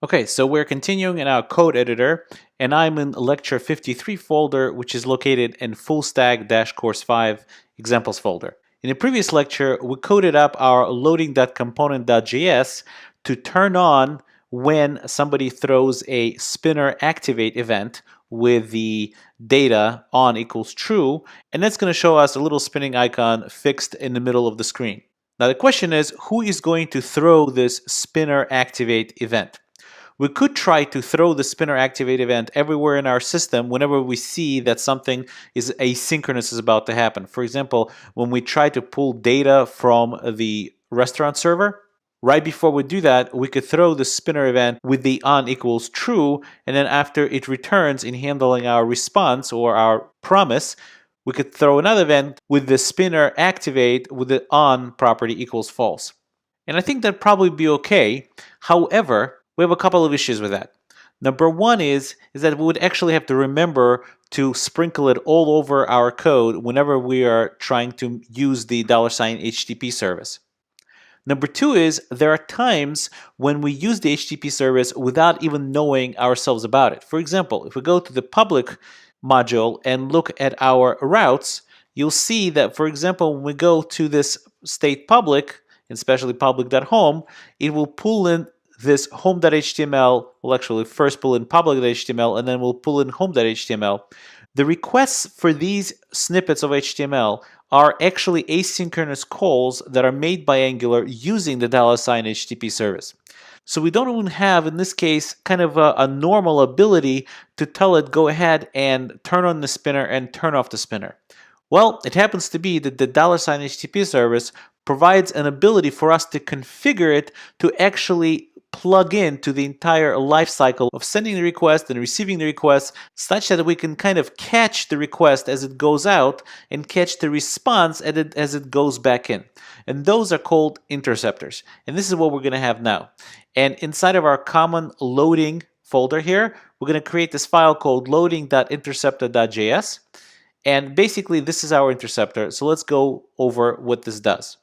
Okay, so we're continuing in our code editor, and I'm in lecture 53 folder, which is located in full stack-course 5 examples folder. In the previous lecture, we coded up our loading.component.js to turn on when somebody throws a spinner activate event with the data on equals true, and that's going to show us a little spinning icon fixed in the middle of the screen. Now the question is, who is going to throw this spinner activate event? We could try to throw the spinner activate event everywhere in our system whenever we see that something is asynchronous is about to happen. For example, when we try to pull data from the restaurant server, right before we do that, we could throw the spinner event with the on equals true, and then after it returns in handling our response or our promise, we could throw another event with the spinner activate with the on property equals false. And I think that'd probably be okay. However, we have a couple of issues with that. Number one is that we would actually have to remember to sprinkle it all over our code whenever we are trying to use the $HTTP service. Number two is there are times when we use the HTTP service without even knowing ourselves about it. For example, if we go to the public module and look at our routes, you'll see that, for example, when we go to this state public, especially public.home, it will pull in this home.html, will actually first pull in public.html and then we'll pull in home.html. The requests for these snippets of HTML are actually asynchronous calls that are made by Angular using the $HTTP service. So we don't even have, in this case, kind of a normal ability to tell it, go ahead and turn on the spinner and turn off the spinner. Well, it happens to be that the $HTTP service provides an ability for us to configure it to actually plug into the entire life cycle of sending the request and receiving the request, such that we can kind of catch the request as it goes out and catch the response as it goes back in. And those are called interceptors. And this is what we're going to have now. And inside of our common loading folder here, we're going to create this file called loading.interceptor.js. And basically, this is our interceptor. So let's go over what this does.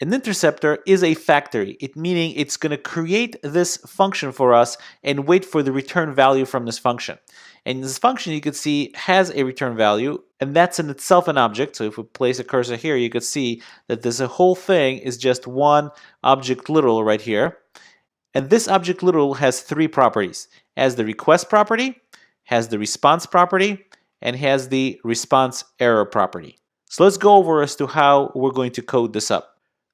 An interceptor is a factory, meaning it's going to create this function for us and wait for the return value from this function. And this function, you can see, has a return value, and that's in itself an object. So if we place a cursor here, you can see that this whole thing is just one object literal right here. And this object literal has three properties. It has the request property, has the response property, and has the response error property. So let's go over as to how we're going to code this up.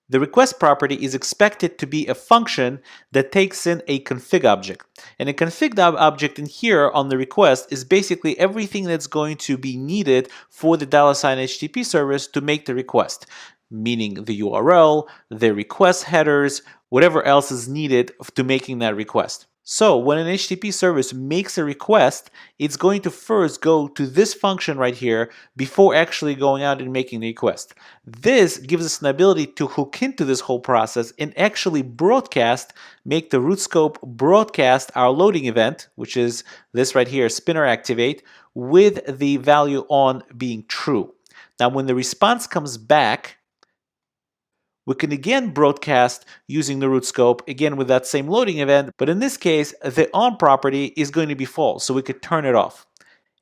The request property is expected to be a function that takes in a config object. And a config object in here on the request is basically everything that's going to be needed for the $HTTP service to make the request, meaning the URL, the request headers, whatever else is needed to making that request. So when an HTTP service makes a request, it's going to first go to this function right here before actually going out and making the request. This gives us an ability to hook into this whole process and actually broadcast, make the root scope broadcast our loading event, which is this right here, spinner activate, with the value on being true. Now when the response comes back, we can again broadcast using the root scope, again with that same loading event, but in this case, the on property is going to be false, so we could turn it off.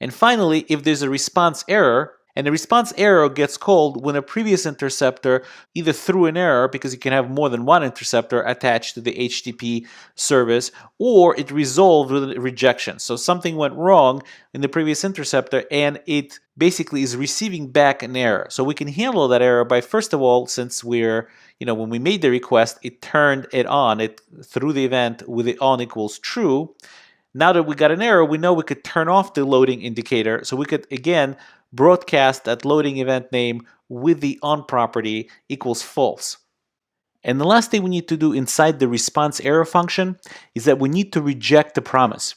And finally, if there's a response error, and the response error gets called when a previous interceptor either threw an error, because you can have more than one interceptor attached to the HTTP service, or it resolved with a rejection. So something went wrong in the previous interceptor and it basically is receiving back an error. So we can handle that error by, first of all, since we're, when we made the request, it turned it on, it threw the event with the on equals true. Now that we got an error, we know we could turn off the loading indicator. So we could, again, broadcast that loading event name with the on property equals false. And the last thing we need to do inside the response error function is that we need to reject the promise.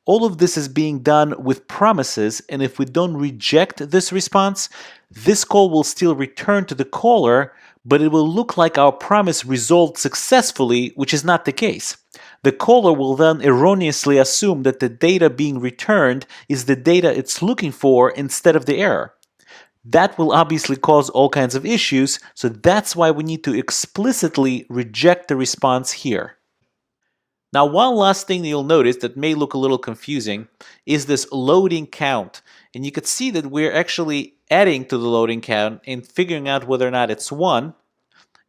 All of this is being done with promises, and if we don't reject this response, this call will still return to the caller, but it will look like our promise resolved successfully, which is not the case. The caller will then erroneously assume that the data being returned is the data it's looking for instead of the error. That will obviously cause all kinds of issues, so that's why we need to explicitly reject the response here. Now, one last thing that you'll notice that may look a little confusing is this loading count. And you could see that we're actually adding to the loading count and figuring out whether or not it's 1.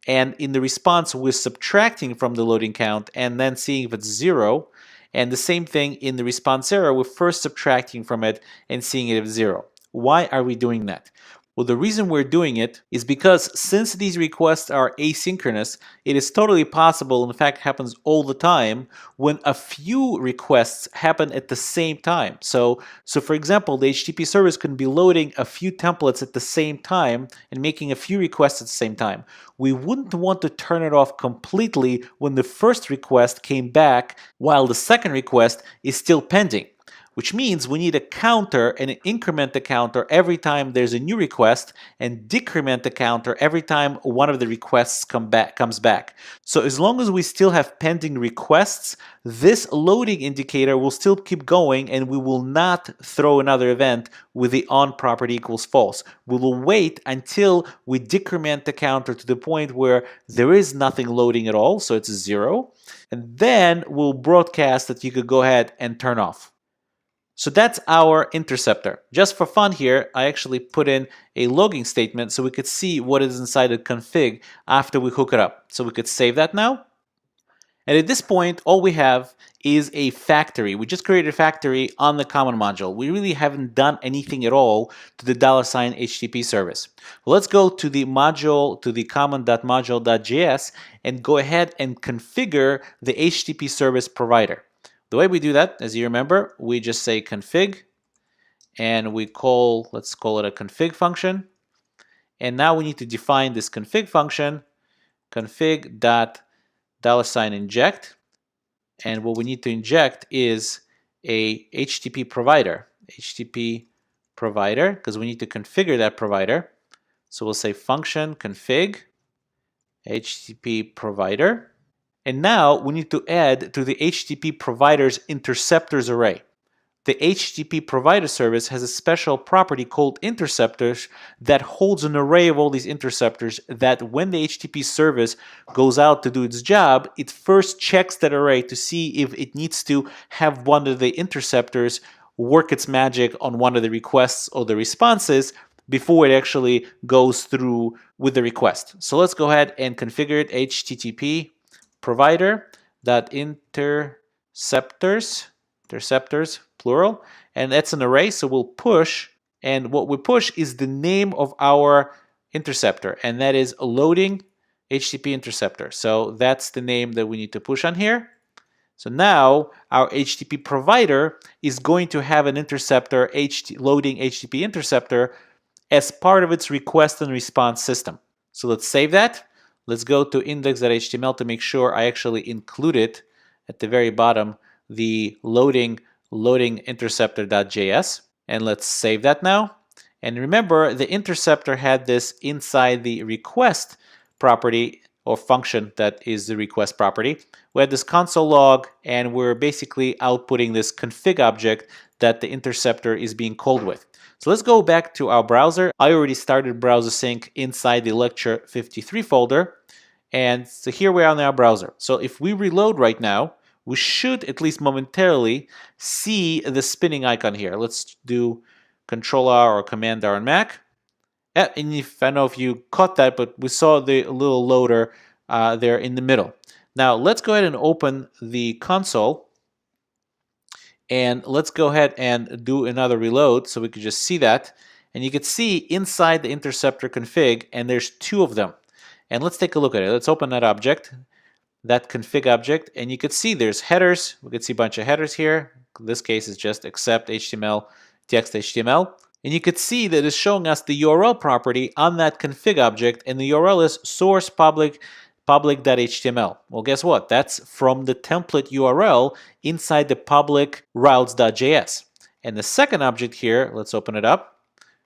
And in the response, we're subtracting from the loading count and then seeing if it's 0. And the same thing in the response error, we're first subtracting from it and seeing if it's 0. Why are we doing that? Well, the reason we're doing it is because since these requests are asynchronous, it is totally possible, in fact happens all the time, when a few requests happen at the same time. So for example, the HTTP service can be loading a few templates at the same time and making a few requests at the same time. We wouldn't want to turn it off completely when the first request came back while the second request is still pending. Which means we need a counter and increment the counter every time there's a new request and decrement the counter every time one of the requests comes back. So as long as we still have pending requests, this loading indicator will still keep going and we will not throw another event with the on property equals false. We will wait until we decrement the counter to the point where there is nothing loading at all, so it's 0, and then we'll broadcast that you could go ahead and turn off. So that's our interceptor. Just for fun here, I actually put in a logging statement so we could see what is inside the config after we hook it up. So we could save that now. And at this point, all we have is a factory. We just created a factory on the common module. We really haven't done anything at all to the $HTTP service. Well, let's go to the module, to the common.module.js, and go ahead and configure the HTTP service provider. The way we do that, as you remember, we just say config, and let's call it a config function. And now we need to define this config function, config.$inject. And what we need to inject is a HTTP provider, because we need to configure that provider. So we'll say function config HTTP provider. And now we need to add to the HTTP provider's interceptors array. The HTTP provider service has a special property called interceptors that holds an array of all these interceptors that when the HTTP service goes out to do its job, it first checks that array to see if it needs to have one of the interceptors work its magic on one of the requests or the responses before it actually goes through with the request. So let's go ahead and configure it, HTTP provider.interceptors, plural, and that's an array, so we'll push, and what we push is the name of our interceptor, and that is loading HTTP interceptor. So that's the name that we need to push on here. So now our HTTP provider is going to have an interceptor, loading HTTP interceptor, as part of its request and response system. So let's save that. Let's go to index.html to make sure I actually included at the very bottom the loading interceptor.js, and let's save that now. And remember, the interceptor had this inside the request property or function that is the request property. We had this console log, and we're basically outputting this config object that the interceptor is being called with. So let's go back to our browser. I already started browser sync inside the lecture 53 folder. And so here we are in our browser. So if we reload right now, we should, at least momentarily, see the spinning icon here. Let's do Control-R or Command-R on Mac. And I don't know if you caught that, but we saw the little loader there in the middle. Now let's go ahead and open the console. And let's go ahead and do another reload so we can just see that. And you can see inside the interceptor config, and there's 2 of them. And let's take a look at it. Let's open that object, that config object, and you can see there's headers. We can see a bunch of headers here. In this case, it's just accept HTML, text HTML. And you could see that it's showing us the URL property on that config object, and the URL is source public.html. Well, guess what? That's from the template URL inside the public routes.js. And the second object here, let's open it up.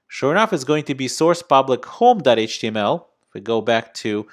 Sure enough, it's going to be source public home.html. If we go back to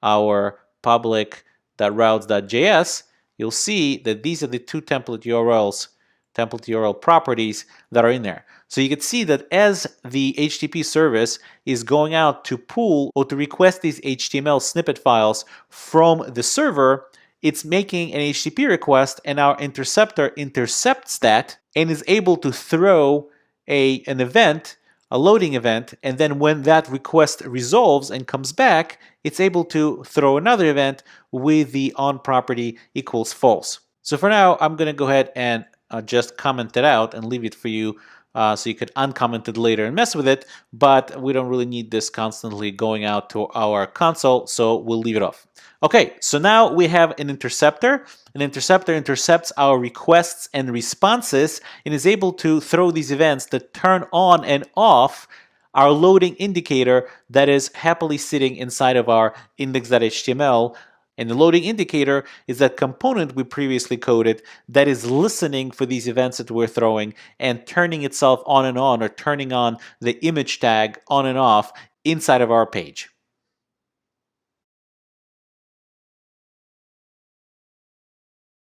our public.routes.js, you'll see that these are the 2 template URLs template URL properties that are in there. So you can see that as the HTTP service is going out to pull or to request these HTML snippet files from the server, it's making an HTTP request, and our interceptor intercepts that and is able to throw an event, a loading event, and then when that request resolves and comes back, it's able to throw another event with the on property equals false. So for now, I'm going to go ahead and just comment it out and leave it for you so you could uncomment it later and mess with it, but we don't really need this constantly going out to our console, so we'll leave it off. Okay, so now we have an interceptor. An interceptor intercepts our requests and responses and is able to throw these events that turn on and off our loading indicator that is happily sitting inside of our index.html. And the loading indicator is that component we previously coded that is listening for these events that we're throwing and turning itself on and on, or turning on the image tag on and off inside of our page.